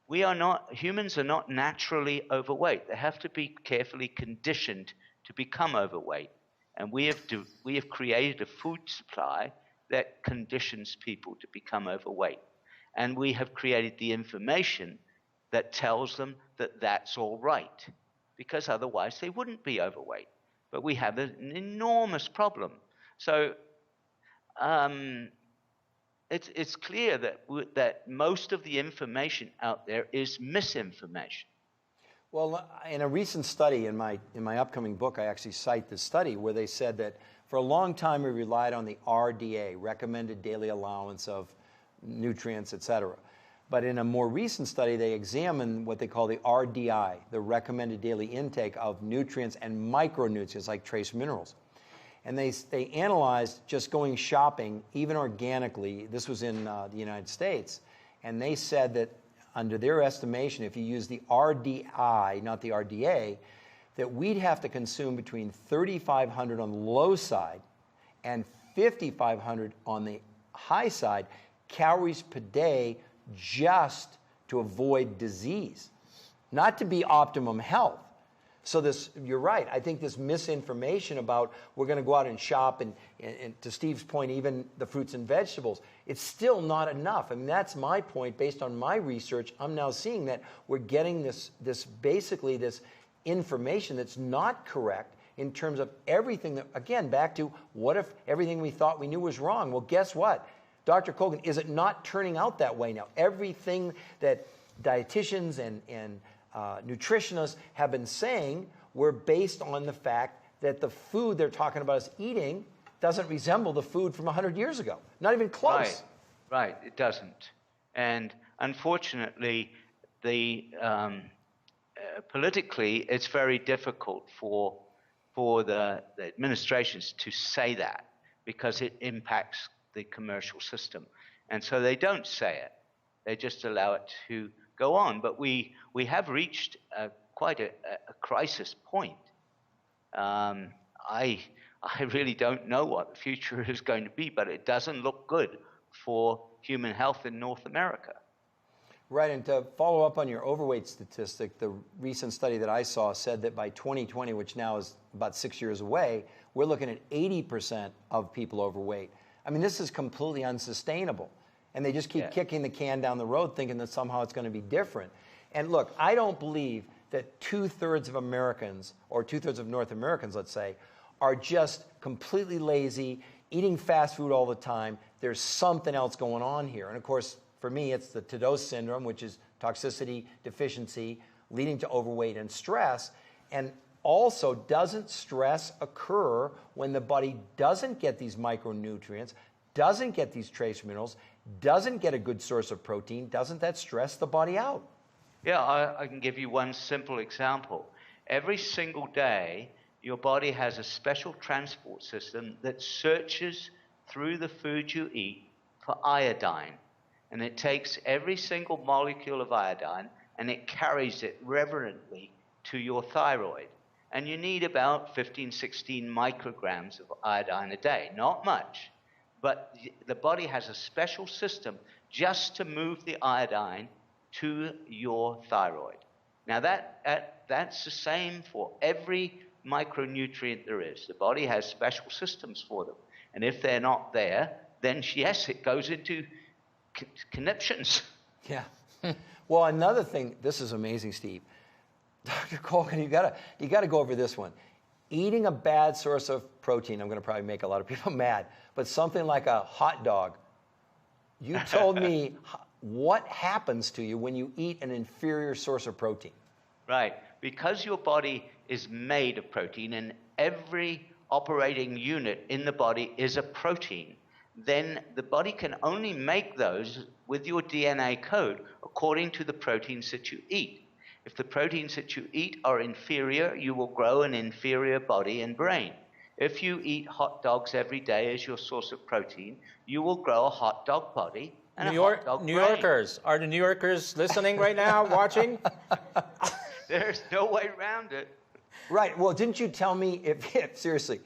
D: Humans are not naturally overweight. They have to be carefully conditioned to become overweight. And we have created a food supply that conditions people to become overweight. And we have created the information that tells them that that's all right, because otherwise they wouldn't be overweight. But we have an enormous problem. So it's clear that most of the information out there is misinformation.
C: Well, in a recent study in my upcoming book, I actually cite this study where they said that for a long time we relied on the RDA, recommended daily allowance of nutrients, etc. But in a more recent study, they examined what they call the RDI, the recommended daily intake of nutrients and micronutrients like trace minerals. And they analyzed just going shopping, even organically. This was in the United States. And they said that under their estimation, if you use the RDI, not the RDA, that we'd have to consume between 3,500 on the low side and 5,500 on the high side calories per day just to avoid disease, not to be optimum health. So you're right. I think this misinformation about we're going to go out and shop and to Steve's point, even the fruits and vegetables, it's still not enough. I mean, that's my point. Based on my research, I'm now seeing that we're getting this information that's not correct in terms of everything that, again, back to what if everything we thought we knew was wrong? Well, guess what? Dr. Colgan, is it not turning out that way now? Everything that dietitians and nutritionists have been saying were based on the fact that the food they're talking about us eating doesn't resemble the food from 100 years ago. Not even close.
D: Right, it doesn't. And unfortunately, politically, it's very difficult for the administrations to say that because it impacts the commercial system. And so they don't say it. They just allow it to go on. But we have reached quite a crisis point. I really don't know what the future is going to be, but it doesn't look good for human health in North America.
C: Right, and to follow up on your overweight statistic, the recent study that I saw said that by 2020, which now is about 6 years away, we're looking at 80% of people overweight. I mean, this is completely unsustainable. And they just keep kicking the can down the road thinking that somehow it's going to be different. And look, I don't believe that 2/3 of Americans, or 2/3 of North Americans, let's say, are just completely lazy, eating fast food all the time. There's something else going on here. And of course, for me, it's the TDOS syndrome, which is toxicity, deficiency, leading to overweight and stress. And also, doesn't stress occur when the body doesn't get these micronutrients, doesn't get these trace minerals, doesn't get a good source of protein? Doesn't that stress the body out?
D: Yeah, I can give you one simple example. Every single day, your body has a special transport system that searches through the food you eat for iodine. And it takes every single molecule of iodine and it carries it reverently to your thyroid. And you need about 15, 16 micrograms of iodine a day. Not much. But the body has a special system just to move the iodine to your thyroid. Now that's the same for every micronutrient there is. The body has special systems for them. And if they're not there, then yes, it goes into conniptions.
C: Yeah. Well, another thing, this is amazing, Steve. Dr. Colgan, you gotta go over this one. Eating a bad source of protein, I'm going to probably make a lot of people mad, but something like a hot dog. You told me what happens to you when you eat an inferior source of protein.
D: Right. Because your body is made of protein and every operating unit in the body is a protein, then the body can only make those with your DNA code according to the proteins that you eat. If the proteins that you eat are inferior, you will grow an inferior body and brain. If you eat hot dogs every day as your source of protein, you will grow a hot dog body and a hot dog brain.
B: New Yorkers, are the New Yorkers listening right now, watching?
D: There's no way around it.
C: Right. Well, didn't you tell me, seriously,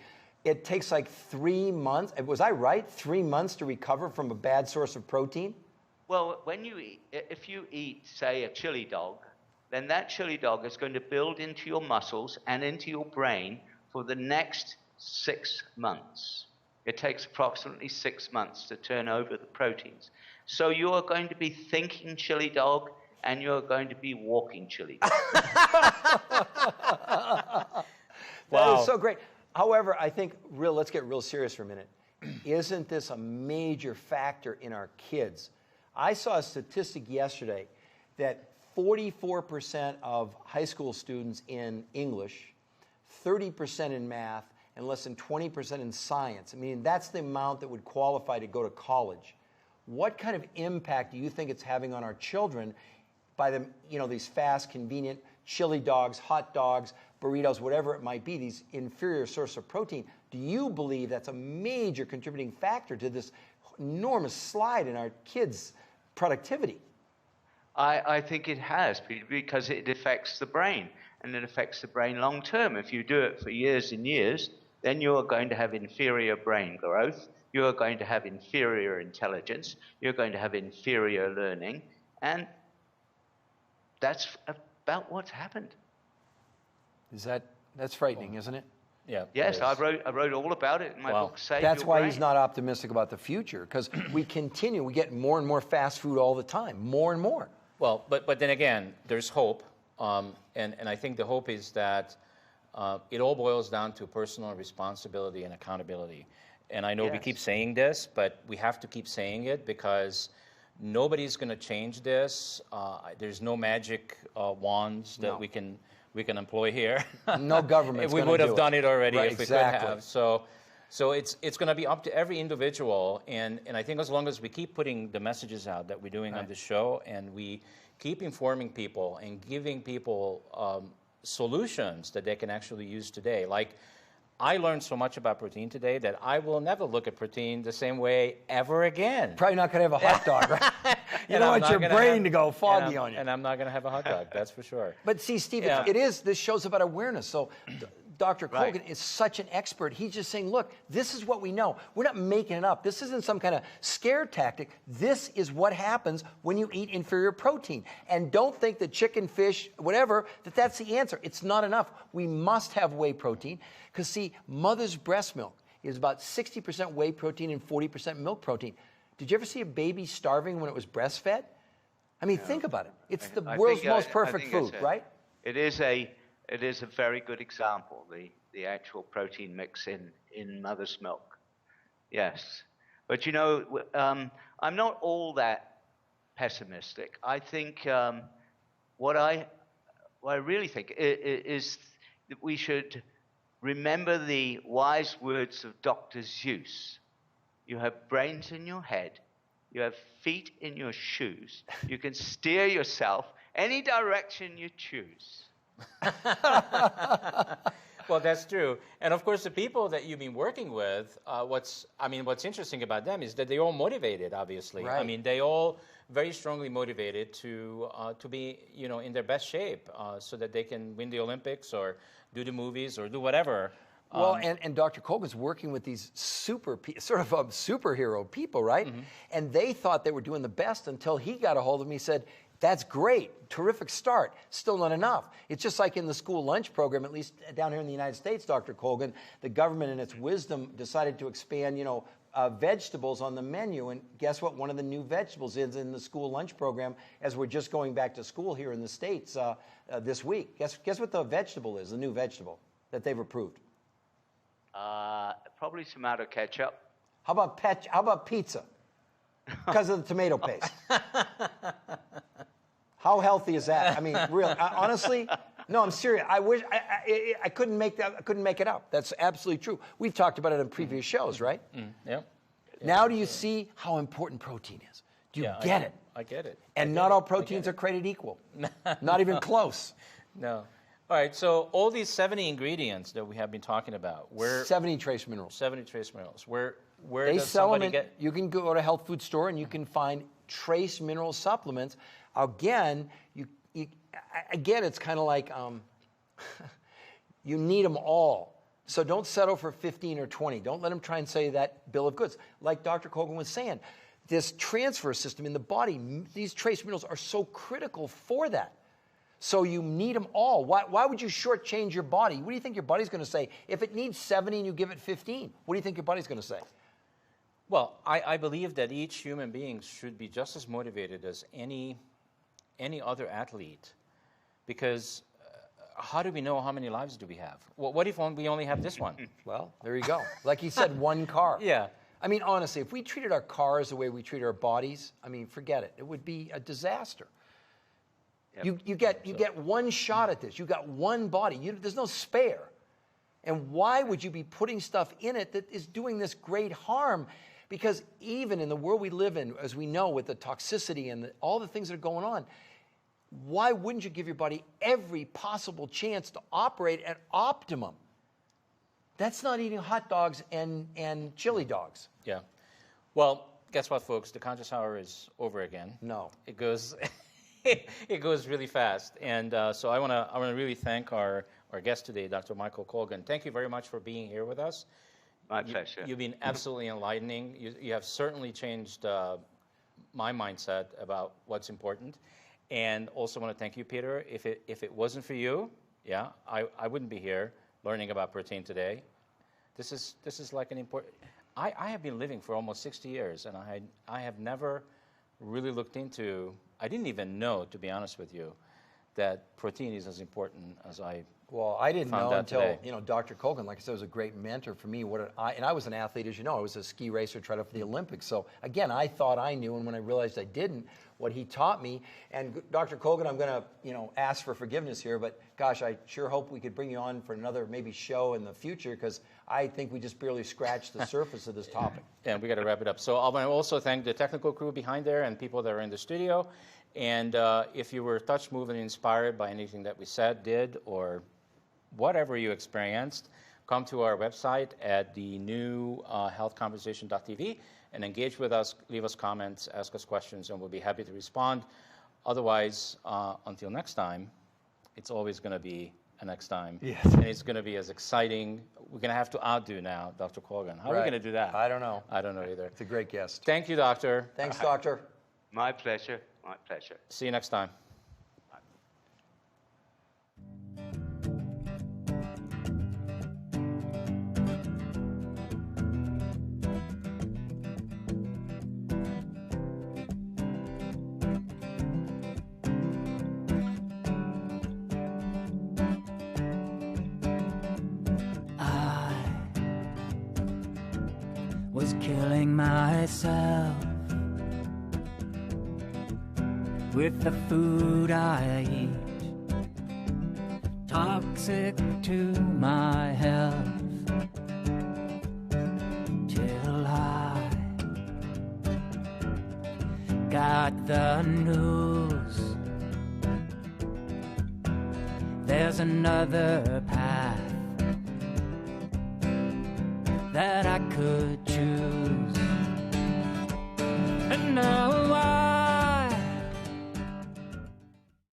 C: it takes like 3 months, was I right? 3 months to recover from a bad source of protein?
D: Well, if you eat, say, a chili dog, then that chili dog is going to build into your muscles and into your brain for the next 6 months. It takes approximately 6 months to turn over the proteins. So you are going to be thinking chili dog and you're going to be walking chili dog.
C: That is so great. However, I think let's get real serious for a minute. Isn't this a major factor in our kids? I saw a statistic yesterday that 44% of high school students in English, 30% in math, and less than 20% in science. I mean, that's the amount that would qualify to go to college. What kind of impact do you think it's having on our children by these fast, convenient chili dogs, hot dogs, burritos, whatever it might be, these inferior source of protein. Do you believe that's a major contributing factor to this enormous slide in our kids' productivity?
D: I think it has, because it affects the brain, and it affects the brain long term. If you do it for years and years, then you are going to have inferior brain growth, you are going to have inferior intelligence, you're going to have inferior learning, and that's about what's happened.
C: That's frightening, isn't it?
B: Yeah.
D: Yes, I wrote all about it in my book, Save
C: That's
D: Your
C: why
D: Brain.
C: he's not optimistic about the future, because we get more and more fast food all the time, more and more.
B: Well, but then again, there's hope, and I think the hope is that it all boils down to personal responsibility and accountability. And I know we keep saying this, but we have to keep saying it because nobody's going to change this. There's no magic wands that we can employ here.
C: No government.
B: We would have done it already if we could have. So it's going to be up to every individual, and I think as long as we keep putting the messages out that we're doing on the show, and we keep informing people and giving people solutions that they can actually use today. Like, I learned so much about protein today that I will never look at protein the same way ever again.
C: Probably not going to have a hot dog, right? You don't want your brain to go foggy on you.
B: And I'm not going to have a hot dog, that's for sure.
C: But see, Steve, this show's about awareness. So Dr. Colgan is such an expert. He's just saying, look, this is what we know. We're not making it up. This isn't some kind of scare tactic. This is what happens when you eat inferior protein. And don't think that chicken, fish, whatever, that's the answer. It's not enough. We must have whey protein. Because, see, mother's breast milk is about 60% whey protein and 40% milk protein. Did you ever see a baby starving when it was breastfed? I mean, think about it. It's the world's most perfect food, right?
D: It is a very good example, the actual protein mix in mother's milk. Yes. But, you know, I'm not all that pessimistic. I think what I really think is that we should remember the wise words of Dr. Seuss. You have brains in your head. You have feet in your shoes. You can steer yourself any direction you choose.
B: Well, that's true. And of course, the people that you've been working with, what's interesting about them is that they're all motivated, obviously.
C: Right.
B: I mean, they all very strongly motivated to be, in their best shape so that they can win the Olympics or do the movies or do whatever.
C: Well, and Dr. Colgan's working with these superhero people, right? Mm-hmm. And they thought they were doing the best until he got a hold of them. He said, that's great, terrific start, still not enough. It's just like in the school lunch program, at least down here in the United States, Dr. Colgan, the government in its wisdom decided to expand, vegetables on the menu. And guess what? One of the new vegetables is in the school lunch program as we're just going back to school here in the States this week. Guess what the vegetable is, the new vegetable that they've approved?
D: Probably tomato ketchup.
C: How about pizza? Because of the tomato paste. How healthy is that? I mean, really, honestly, no, I'm serious. I wish I couldn't make that. I couldn't make it up. That's absolutely true. We've talked about it in previous shows, right?
B: Yeah.
C: Now, do you see how important protein is? Do you get it?
B: I get it.
C: And not all proteins are created equal. Not even close.
B: No. All right, so all these 70 ingredients that we have been talking about,
C: 70 trace minerals.
B: 70 trace minerals. Where
C: they
B: does
C: sell
B: somebody
C: them
B: get?
C: You can go to a health food store and you can find trace mineral supplements. Again, it's kind of like you need them all. So don't settle for 15 or 20. Don't let them try and say that bill of goods. Like Dr. Colgan was saying, this transfer system in the body, these trace minerals are so critical for that. So you need them all. Why would you shortchange your body? What do you think your body's going to say? If it needs 70 and you give it 15, what do you think your body's going to say?
B: Well, I believe that each human being should be just as motivated as any other athlete, because how do we know how many lives do we have? What if we only have this one?
C: Well, there you go. Like you said, one car.
B: Yeah.
C: I mean, honestly, if we treated our cars the way we treat our bodies, I mean, forget it. It would be a disaster. Yep. You get one shot at this. You got one body. There's no spare. And why would you be putting stuff in it that is doing this great harm? Because even in the world we live in, as we know, with the toxicity and all the things that are going on, why wouldn't you give your body every possible chance to operate at optimum? That's not eating hot dogs and chili dogs.
B: Yeah. Well, guess what, folks? The conscious hour is over again.
C: No.
B: It goes, it goes really fast. And so I want to really thank our guest today, Dr. Michael Colgan. Thank you very much for being here with us.
D: My pleasure.
B: You've been absolutely enlightening. You have certainly changed my mindset about what's important. And also want to thank you, Peter. If it wasn't for you, yeah, I wouldn't be here learning about protein today. This is like an important. I have been living for almost 60 years, and I have never really looked into. I didn't even know, to be honest with you, that protein is as important as I.
C: Well, I didn't know until
B: today.
C: Dr. Colgan, like I said, was a great mentor for me. And I was an athlete, as you know. I was a ski racer, tried out for the Olympics. So again, I thought I knew, and when I realized I didn't, what he taught me. And Dr. Colgan, I'm going to ask for forgiveness here, but gosh, I sure hope we could bring you on for another maybe show in the future, because I think we just barely scratched the surface of this topic.
B: And we got to wrap it up. So I want to also thank the technical crew behind there and people that are in the studio. And if you were touched, moved, and inspired by anything that we said, did, or whatever you experienced, come to our website at the new healthconversation.tv and engage with us, leave us comments, ask us questions, and we'll be happy to respond. Otherwise, until next time, it's always going to be a next time.
C: Yes.
B: And it's going to be as exciting. We're going to have to outdo now Dr. Colgan. How are we going to do that?
C: I don't know.
B: I don't know either.
C: It's a great guest.
B: Thank you, Doctor.
C: Thanks, Doctor.
D: My pleasure. My pleasure.
B: See you next time.
A: Was killing myself with the food I eat, toxic to my health, till I got the news. There's another path that I could choose, and now